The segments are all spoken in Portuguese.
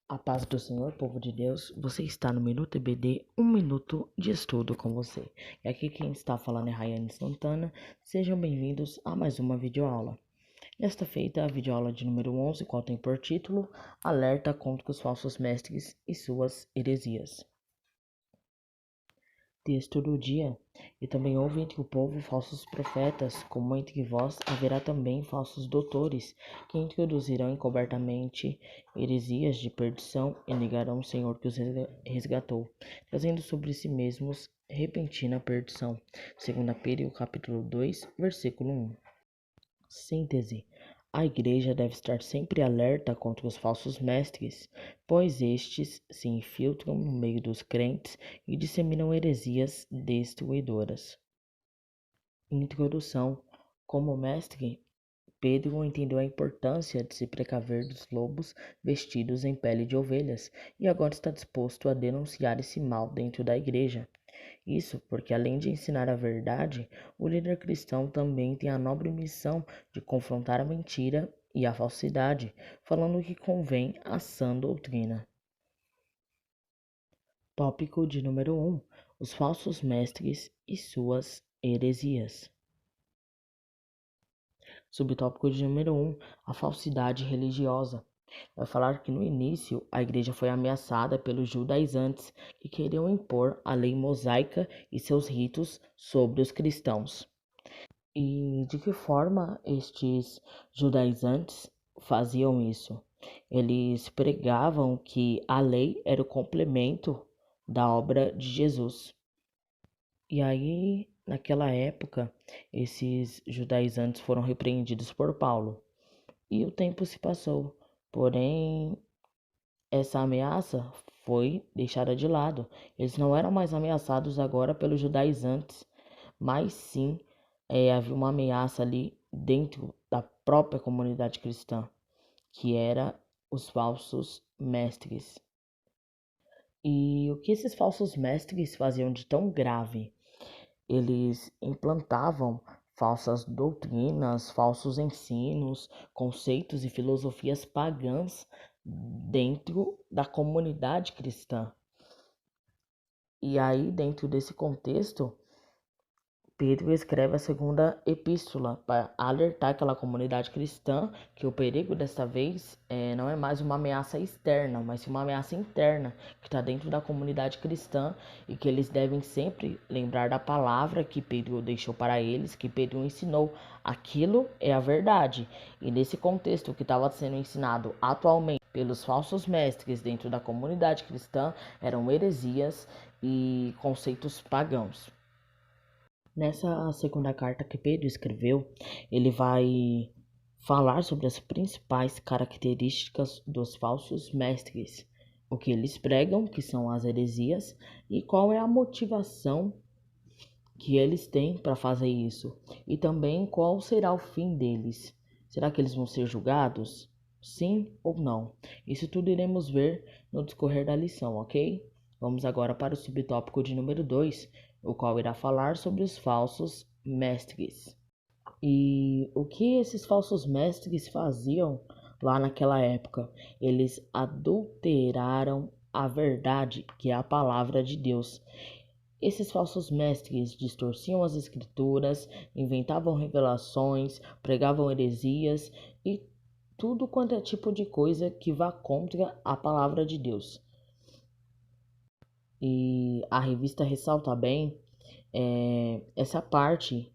A paz do Senhor, povo de Deus, você está no Minuto EBD, um minuto de estudo com você. E aqui quem está falando é Rayane Santana, sejam bem-vindos a mais uma videoaula. Nesta feita, a videoaula de número 11, qual tem por título, Alerta contra os falsos mestres e suas heresias. Texto do dia. E também houve entre o povo falsos profetas, como entre vós haverá também falsos doutores, que introduzirão encobertamente heresias de perdição e negarão o Senhor que os resgatou, trazendo sobre si mesmos repentina perdição. 2 Pedro, capítulo 2, versículo 1. Síntese. A Igreja deve estar sempre alerta contra os falsos mestres, pois estes se infiltram no meio dos crentes e disseminam heresias destruidoras. Introdução. Como mestre, Pedro entendeu a importância de se precaver dos lobos vestidos em pele de ovelhas e agora está disposto a denunciar esse mal dentro da Igreja. Isso porque, além de ensinar a verdade, o líder cristão também tem a nobre missão de confrontar a mentira e a falsidade, falando o que convém à sã doutrina. Tópico de número 1: os falsos mestres e suas heresias. Subtópico de número 1: a falsidade religiosa. Vai falar que no início a igreja foi ameaçada pelos judaizantes que queriam impor a lei mosaica e seus ritos sobre os cristãos. E de que forma estes judaizantes faziam isso? Eles pregavam que a lei era o complemento da obra de Jesus. E aí, naquela época, esses judaizantes foram repreendidos por Paulo. E o tempo se passou. Porém, essa ameaça foi deixada de lado. Eles não eram mais ameaçados agora pelos judaizantes, mas sim havia uma ameaça ali dentro da própria comunidade cristã, que era os falsos mestres. E o que esses falsos mestres faziam de tão grave? Eles implantavam falsas doutrinas, falsos ensinos, conceitos e filosofias pagãs dentro da comunidade cristã. E aí, dentro desse contexto, Pedro escreve a segunda epístola para alertar aquela comunidade cristã que o perigo desta vez não é mais uma ameaça externa, mas sim uma ameaça interna que está dentro da comunidade cristã e que eles devem sempre lembrar da palavra que Pedro deixou para eles, que Pedro ensinou. Aquilo é a verdade. E nesse contexto, o que estava sendo ensinado atualmente pelos falsos mestres dentro da comunidade cristã eram heresias e conceitos pagãos. Nessa segunda carta que Pedro escreveu, ele vai falar sobre as principais características dos falsos mestres, o que eles pregam, que são as heresias, e qual é a motivação que eles têm para fazer isso, e também qual será o fim deles. Será que eles vão ser julgados? Sim ou não? Isso tudo iremos ver no discorrer da lição, ok? Vamos agora para o subtópico de número 2, o qual irá falar sobre os falsos mestres. E o que esses falsos mestres faziam lá naquela época? Eles adulteraram a verdade, que é a palavra de Deus. Esses falsos mestres distorciam as escrituras, inventavam revelações, pregavam heresias e tudo quanto é tipo de coisa que vá contra a palavra de Deus. E a revista ressalta bem essa parte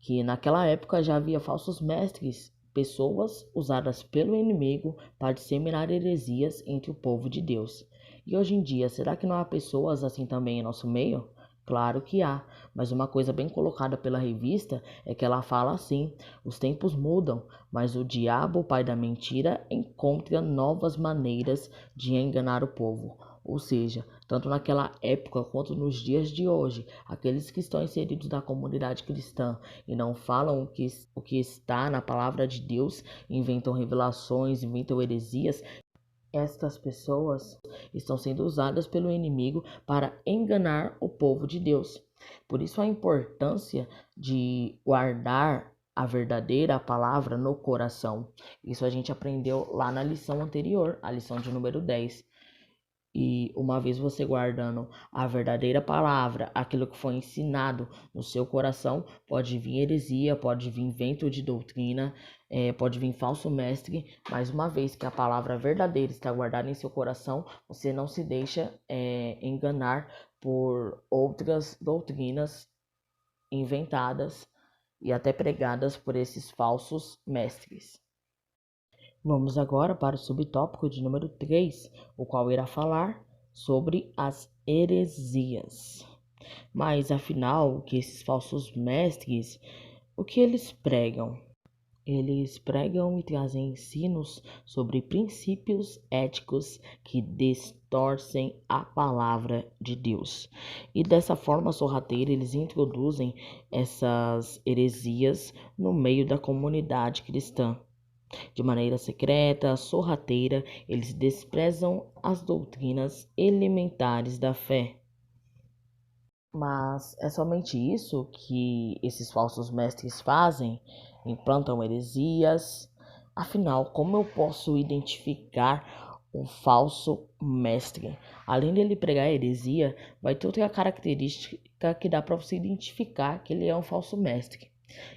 que naquela época já havia falsos mestres, pessoas usadas pelo inimigo para disseminar heresias entre o povo de Deus. E hoje em dia, será que não há pessoas assim também em nosso meio? Claro que há, mas uma coisa bem colocada pela revista é que ela fala assim: os tempos mudam, mas o diabo, o pai da mentira, encontra novas maneiras de enganar o povo. Ou seja, tanto naquela época quanto nos dias de hoje, aqueles que estão inseridos na comunidade cristã e não falam o que está na palavra de Deus, inventam revelações, inventam heresias. Estas pessoas estão sendo usadas pelo inimigo para enganar o povo de Deus. Por isso a importância de guardar a verdadeira palavra no coração. Isso a gente aprendeu lá na lição anterior, a lição de número 10. E uma vez você guardando a verdadeira palavra, aquilo que foi ensinado no seu coração, pode vir heresia, pode vir vento de doutrina, pode vir falso mestre, mas uma vez que a palavra verdadeira está guardada em seu coração, você não se deixa enganar por outras doutrinas inventadas e até pregadas por esses falsos mestres. Vamos agora para o subtópico de número 3, o qual irá falar sobre as heresias. Mas afinal, que esses falsos mestres, o que eles pregam? Eles pregam e trazem ensinos sobre princípios éticos que distorcem a palavra de Deus. E dessa forma sorrateira, eles introduzem essas heresias no meio da comunidade cristã. De maneira secreta, sorrateira, eles desprezam as doutrinas elementares da fé. Mas é somente isso que esses falsos mestres fazem? Implantam heresias? Afinal, como eu posso identificar um falso mestre? Além dele pregar heresia, vai ter outra característica que dá para você identificar que ele é um falso mestre.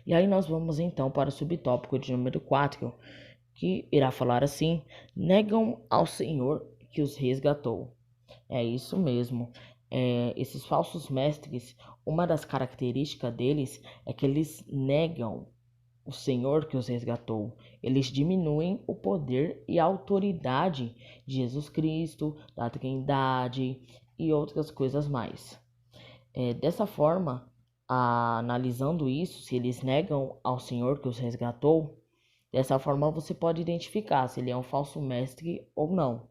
E aí nós vamos então para o subtópico de número 4, que irá falar assim: negam ao Senhor que os resgatou. É isso mesmo. Esses falsos mestres, uma das características deles é que eles negam o Senhor que os resgatou. Eles diminuem o poder e a autoridade de Jesus Cristo, da Trindade e outras coisas mais. Dessa forma, analisando isso, se eles negam ao Senhor que os resgatou, dessa forma você pode identificar se ele é um falso mestre ou não.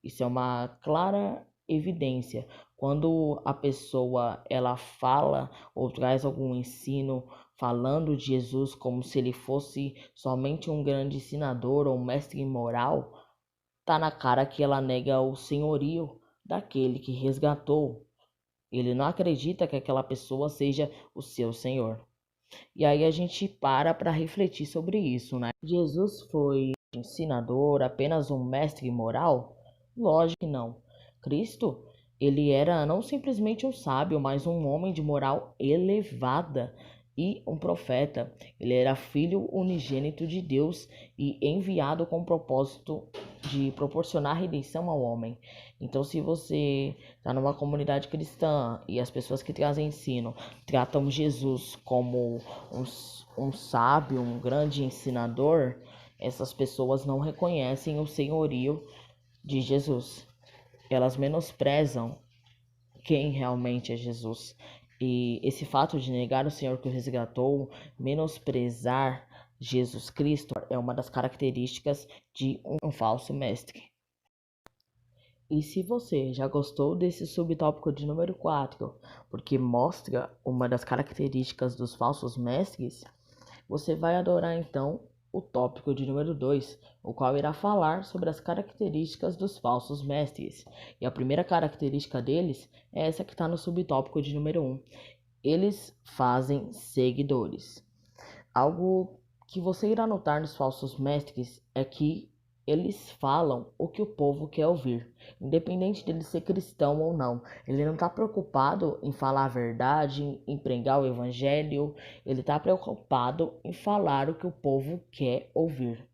Isso é uma clara evidência. Quando a pessoa ela fala ou traz algum ensino falando de Jesus como se ele fosse somente um grande ensinador ou um mestre moral, tá na cara que ela nega o senhorio daquele que resgatou. Ele não acredita que aquela pessoa seja o seu Senhor. E aí a gente para refletir sobre isso, né? Jesus foi um ensinador, apenas um mestre moral? Lógico que não. Cristo, ele era não simplesmente um sábio, mas um homem de moral elevada e um profeta. Ele era filho unigênito de Deus e enviado com o propósito de proporcionar redenção ao homem. Então, se você está numa comunidade cristã e as pessoas que trazem ensino tratam Jesus como um sábio, um grande ensinador, essas pessoas não reconhecem o senhorio de Jesus. Elas menosprezam quem realmente é Jesus. E esse fato de negar o Senhor que o resgatou, menosprezar Jesus Cristo, é uma das características de um falso mestre. E se você já gostou desse subtópico de número 4, porque mostra uma das características dos falsos mestres, você vai adorar então o tópico de número 2, o qual irá falar sobre as características dos falsos mestres. E a primeira característica deles é essa que está no subtópico de número 1. Eles fazem seguidores. Algo que você irá notar nos falsos mestres é que eles falam o que o povo quer ouvir, independente dele ser cristão ou não. Ele não está preocupado em falar a verdade, em pregar o evangelho. Ele está preocupado em falar o que o povo quer ouvir.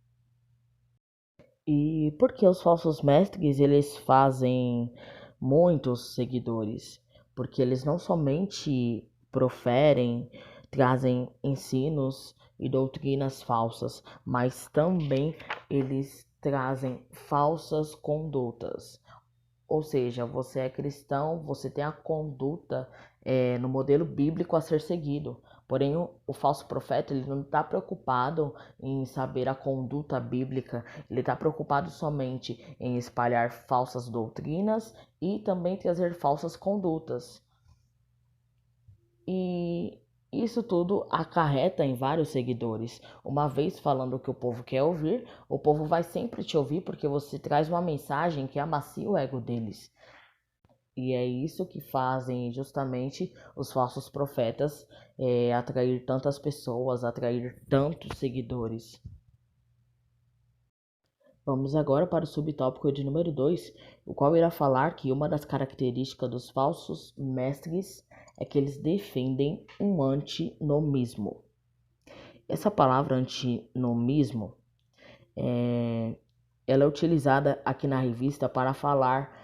E por que os falsos mestres eles fazem muitos seguidores? Porque eles não somente proferem, trazem ensinos e doutrinas falsas, mas também eles trazem falsas condutas. Ou seja, você é cristão, você tem a conduta no modelo bíblico a ser seguido. Porém, o falso profeta ele não está preocupado em saber a conduta bíblica, ele está preocupado somente em espalhar falsas doutrinas e também trazer falsas condutas. E isso tudo acarreta em vários seguidores. Uma vez falando o que o povo quer ouvir, o povo vai sempre te ouvir porque você traz uma mensagem que amacia o ego deles. E é isso que fazem justamente os falsos profetas atrair tantas pessoas, atrair tantos seguidores. Vamos agora para o subtópico de número 2, o qual irá falar que uma das características dos falsos mestres é que eles defendem um antinomismo. Essa palavra antinomismo, é, ela é utilizada aqui na revista para falar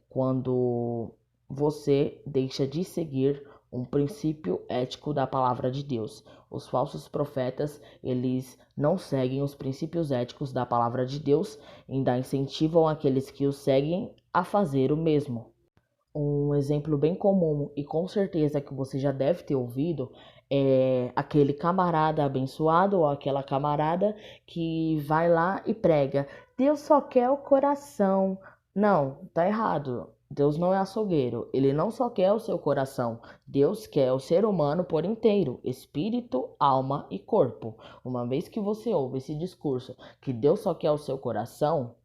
quando você deixa de seguir um princípio ético da palavra de Deus. Os falsos profetas, eles não seguem os princípios éticos da palavra de Deus, ainda incentivam aqueles que os seguem a fazer o mesmo. Um exemplo bem comum e com certeza que você já deve ter ouvido é aquele camarada abençoado ou aquela camarada que vai lá e prega: Deus só quer o coração. Não, tá errado. Deus não é açougueiro. Ele não só quer o seu coração. Deus quer o ser humano por inteiro, espírito, alma e corpo. Uma vez que você ouve esse discurso que Deus só quer o seu coração,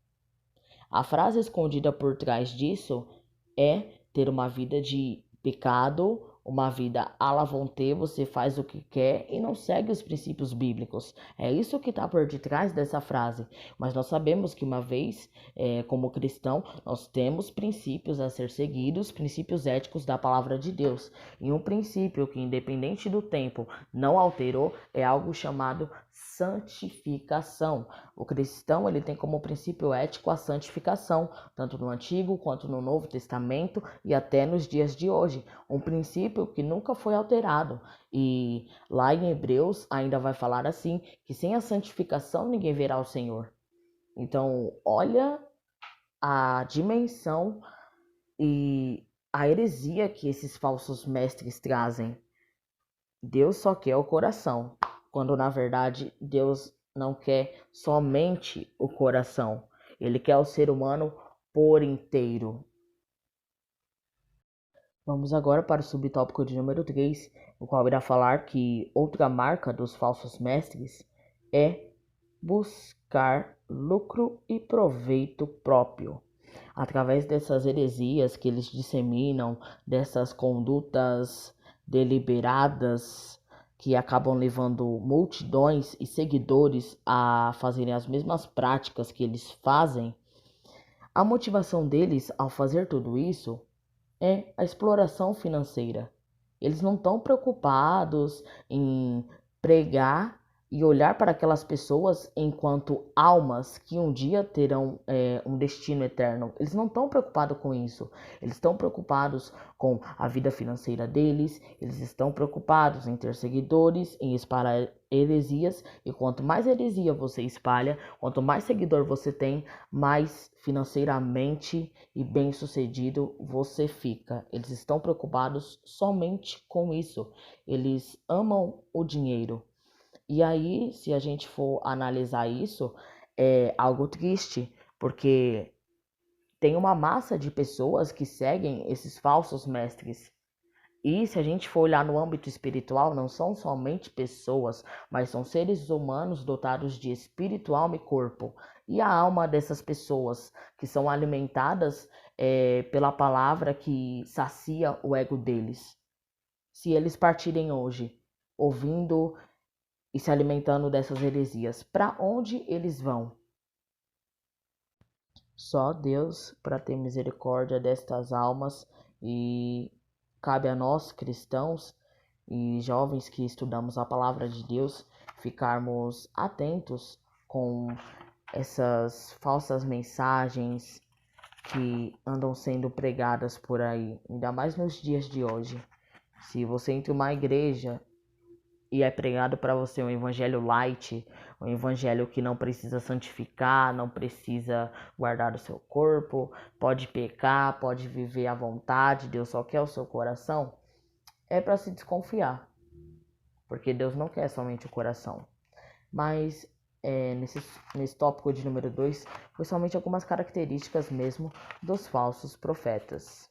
a frase escondida por trás disso é ter uma vida de pecado, uma vida à la vontade, você faz o que quer e não segue os princípios bíblicos. É isso que está por detrás dessa frase. Mas nós sabemos que uma vez, como cristão, nós temos princípios a ser seguidos, princípios éticos da palavra de Deus. E um princípio que, independente do tempo, não alterou é algo chamado santificação. O cristão ele tem como princípio ético a santificação, tanto no Antigo quanto no Novo Testamento e até nos dias de hoje. Um princípio que nunca foi alterado. E lá em Hebreus ainda vai falar assim, que sem a santificação ninguém verá o Senhor. Então, olha a dimensão e a heresia que esses falsos mestres trazem. Deus só quer o coração, quando na verdade Deus não quer somente o coração. Ele quer o ser humano por inteiro. Vamos agora para o subtópico de número 3, o qual irá falar que outra marca dos falsos mestres é buscar lucro e proveito próprio. Através dessas heresias que eles disseminam, dessas condutas deliberadas que acabam levando multidões e seguidores a fazerem as mesmas práticas que eles fazem, a motivação deles ao fazer tudo isso é a exploração financeira. Eles não estão preocupados em pregar e olhar para aquelas pessoas enquanto almas que um dia terão um destino eterno. Eles não estão preocupados com isso. Eles estão preocupados com a vida financeira deles. Eles estão preocupados em ter seguidores, em espalhar heresias. E quanto mais heresia você espalha, quanto mais seguidor você tem, mais financeiramente e bem-sucedido você fica. Eles estão preocupados somente com isso. Eles amam o dinheiro. E aí, se a gente for analisar isso, é algo triste, porque tem uma massa de pessoas que seguem esses falsos mestres. E se a gente for olhar no âmbito espiritual, não são somente pessoas, mas são seres humanos dotados de espírito, alma e corpo. E a alma dessas pessoas que são alimentadas pela palavra que sacia o ego deles. Se eles partirem hoje, ouvindo e se alimentando dessas heresias, para onde eles vão? Só Deus para ter misericórdia destas almas e cabe a nós, cristãos e jovens que estudamos a palavra de Deus, ficarmos atentos com essas falsas mensagens que andam sendo pregadas por aí, ainda mais nos dias de hoje. Se você entra em uma igreja e é pregado para você um evangelho light, um evangelho que não precisa santificar, não precisa guardar o seu corpo, pode pecar, pode viver à vontade, Deus só quer o seu coração, é para se desconfiar, porque Deus não quer somente o coração. Mas nesse tópico de número 2, foi somente algumas características mesmo dos falsos profetas.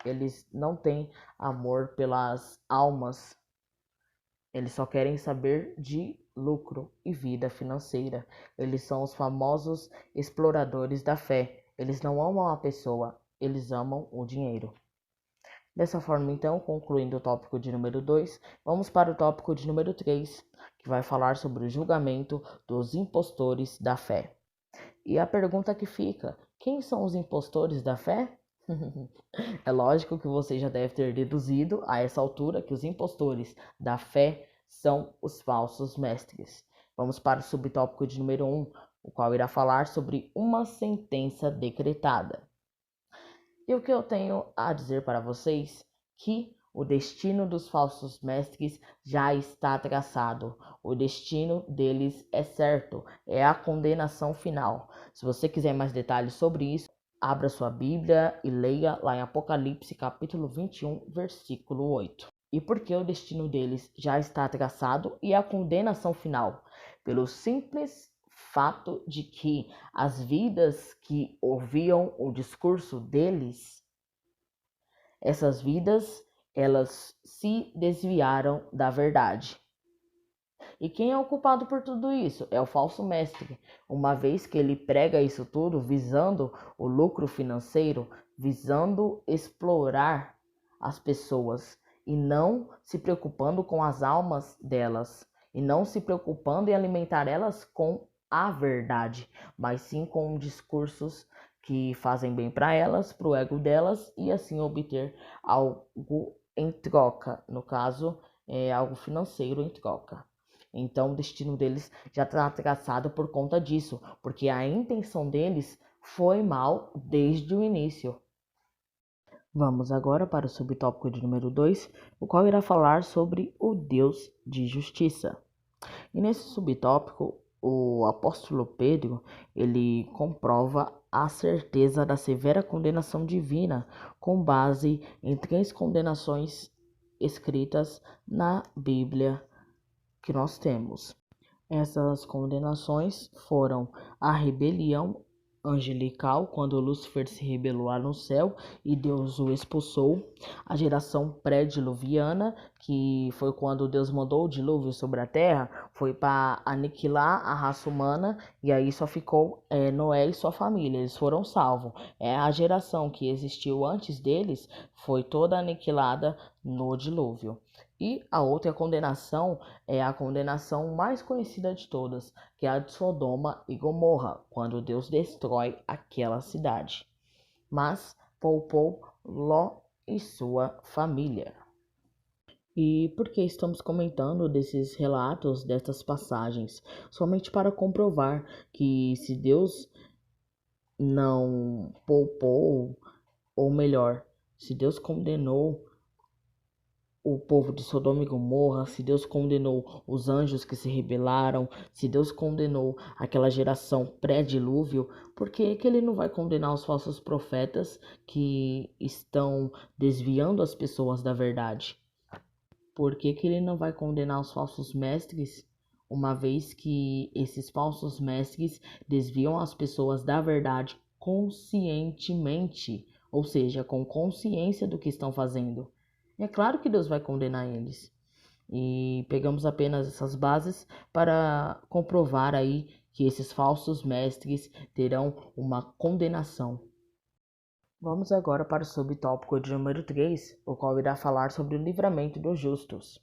Eles não têm amor pelas almas. Eles só querem saber de lucro e vida financeira. Eles são os famosos exploradores da fé. Eles não amam a pessoa, eles amam o dinheiro. Dessa forma, então, concluindo o tópico de número 2, vamos para o tópico de número 3, que vai falar sobre o julgamento dos impostores da fé. E a pergunta que fica: quem são os impostores da fé? É lógico que você já deve ter deduzido a essa altura que os impostores da fé são os falsos mestres. Vamos para o subtópico de número 1, o qual irá falar sobre uma sentença decretada. E o que eu tenho a dizer para vocês? Que o destino dos falsos mestres já está traçado. O destino deles é certo, é a condenação final. Se você quiser mais detalhes sobre isso, abra sua Bíblia e leia lá em Apocalipse capítulo 21, versículo 8. E por que o destino deles já está traçado e a condenação final? Pelo simples fato de que as vidas que ouviam o discurso deles, essas vidas, elas se desviaram da verdade. E quem é o culpado por tudo isso? É o falso mestre, uma vez que ele prega isso tudo visando o lucro financeiro, visando explorar as pessoas e não se preocupando com as almas delas, e não se preocupando em alimentar elas com a verdade, mas sim com discursos que fazem bem para elas, para o ego delas, e assim obter algo em troca, no caso, é algo financeiro em troca. Então, o destino deles já está traçado por conta disso, porque a intenção deles foi mal desde o início. Vamos agora para o subtópico de número 2, o qual irá falar sobre o Deus de justiça. E nesse subtópico, o apóstolo Pedro, ele comprova a certeza da severa condenação divina com base em 3 condenações escritas na Bíblia que nós temos. Essas condenações foram a rebelião angelical, quando Lúcifer se rebelou lá no céu e Deus o expulsou. A geração pré-diluviana, que foi quando Deus mandou o dilúvio sobre a terra, foi para aniquilar a raça humana, e aí só ficou Noé e sua família, eles foram salvos. A geração que existiu antes deles foi toda aniquilada no dilúvio. E a outra condenação é a condenação mais conhecida de todas, que é a de Sodoma e Gomorra, quando Deus destrói aquela cidade, mas poupou Ló e sua família. E por que estamos comentando desses relatos, dessas passagens? Somente para comprovar que se Deus não poupou, ou melhor, se Deus condenou o povo de Sodoma e Gomorra, se Deus condenou os anjos que se rebelaram, se Deus condenou aquela geração pré-dilúvio, por que ele não vai condenar os falsos profetas que estão desviando as pessoas da verdade? Por que ele não vai condenar os falsos mestres, uma vez que esses falsos mestres desviam as pessoas da verdade conscientemente, ou seja, com consciência do que estão fazendo? É claro que Deus vai condenar eles. E pegamos apenas essas bases para comprovar aí que esses falsos mestres terão uma condenação. Vamos agora para o subtópico de número 3, o qual irá falar sobre o livramento dos justos.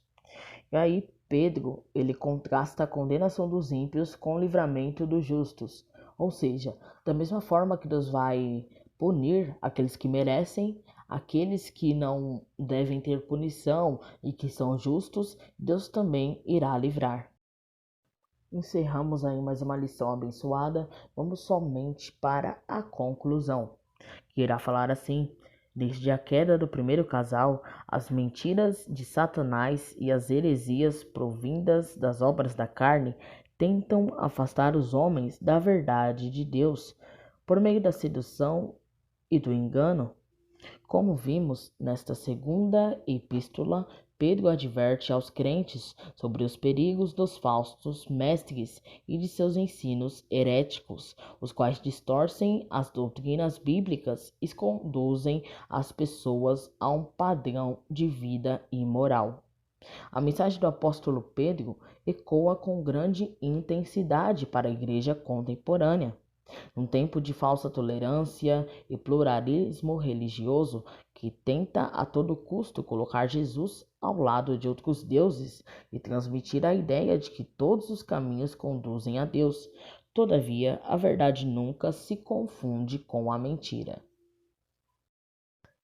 E aí Pedro, ele contrasta a condenação dos ímpios com o livramento dos justos. Ou seja, da mesma forma que Deus vai punir aqueles que merecem, aqueles que não devem ter punição e que são justos, Deus também irá livrar. Encerramos aí mais uma lição abençoada. Vamos somente para a conclusão, que irá falar assim: desde a queda do primeiro casal, as mentiras de Satanás e as heresias provindas das obras da carne tentam afastar os homens da verdade de Deus por meio da sedução e do engano. Como vimos nesta segunda epístola, Pedro adverte aos crentes sobre os perigos dos falsos mestres e de seus ensinos heréticos, os quais distorcem as doutrinas bíblicas e conduzem as pessoas a um padrão de vida imoral. A mensagem do apóstolo Pedro ecoa com grande intensidade para a igreja contemporânea. Num tempo de falsa tolerância e pluralismo religioso que tenta a todo custo colocar Jesus ao lado de outros deuses e transmitir a ideia de que todos os caminhos conduzem a Deus. Todavia, a verdade nunca se confunde com a mentira.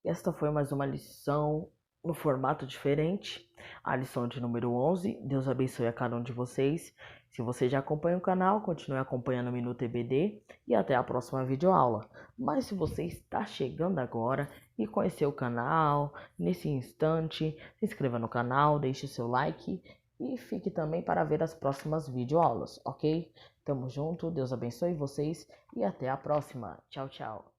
Esta foi mais uma lição no formato diferente, a lição de número 11. Deus abençoe a cada um de vocês. Se você já acompanha o canal, continue acompanhando o Minuto EBD e até a próxima videoaula. Mas se você está chegando agora e conheceu o canal, nesse instante, se inscreva no canal, deixe seu like e fique também para ver as próximas videoaulas, ok? Tamo junto, Deus abençoe vocês e até a próxima. Tchau, tchau.